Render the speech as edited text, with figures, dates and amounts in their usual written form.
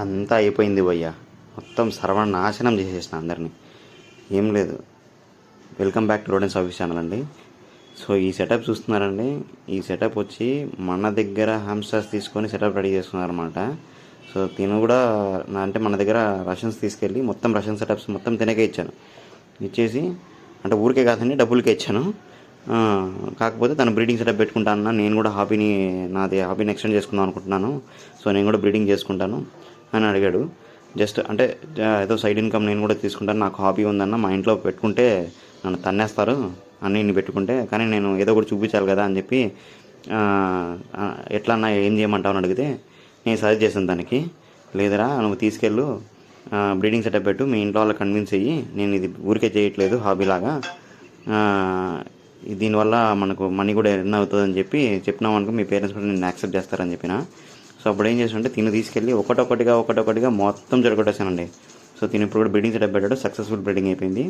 అంతా అయిపోయింది భయ్య. మొత్తం సర్వనాశనం చేసేసిన అందరినీ. ఏం లేదు. వెల్కమ్ బ్యాక్ టు లోడెన్స్ ఆఫీస్ ఛానల్ అండి. సో ఈ సెటప్ చూస్తున్నారండి. ఈ సెటప్ వచ్చి మన దగ్గర హామ్స్టర్స్ తీసుకొని సెటప్ రెడీ చేసుకున్నారన్నమాట. సో తిను కూడా అంటే మన దగ్గర రషన్స్ తీసుకెళ్ళి మొత్తం రషన్ సెటప్స్ మొత్తం తినకే ఇచ్చాను. ఇచ్చేసి అంటే ఊరికే కాదండి, డబ్బులకే ఇచ్చాను. కాకపోతే తను బ్రీడింగ్ సెటప్ పెట్టుకుంటా అన్న, నేను కూడా నాది హాబీని ఎక్స్టెండ్ చేసుకుందాం అనుకుంటున్నాను. సో నేను కూడా బ్రీడింగ్ చేసుకుంటాను అని అడిగాడు. జస్ట్ అంటే ఏదో సైడ్ ఇన్కమ్ నేను కూడా తీసుకుంటాను, నాకు హాబీ ఉందన్న, మా ఇంట్లో పెట్టుకుంటే నన్ను తన్నేస్తారు అన్నీ పెట్టుకుంటే, కానీ నేను ఏదో ఒకటి చూపించాలి కదా అని చెప్పి ఎట్లా అన్నా ఏం చేయమంటావు అని అడిగితే నేను సజెస్ట్ చేశాను దానికి. లేదరా నువ్వు తీసుకెళ్ళు, బ్రీడింగ్ సెటప్ పెట్టు, మీ ఇంట్లో వాళ్ళకి కన్విన్స్ అయ్యి, నేను ఇది ఊరికే చేయట్లేదు హాబీలాగా, దీనివల్ల మనకు మనీ కూడా ఎర్న్ అవుతుందని చెప్పినాం అనుకో, మీ పేరెంట్స్ కూడా నేను యాక్సెప్ట్ చేస్తారని చెప్పిన. సో అప్పుడు ఏం చేసానంటే తిని తీసుకెళ్ళి ఒకటొకటిగా మొత్తం జరగొట్టేసానండి. సో తిని ఇప్పుడు కూడా బ్రీడింగ్ సెటప్ పెట్టాడు, సక్సెస్ఫుల్ బ్రీడింగ్ అయిపోయింది.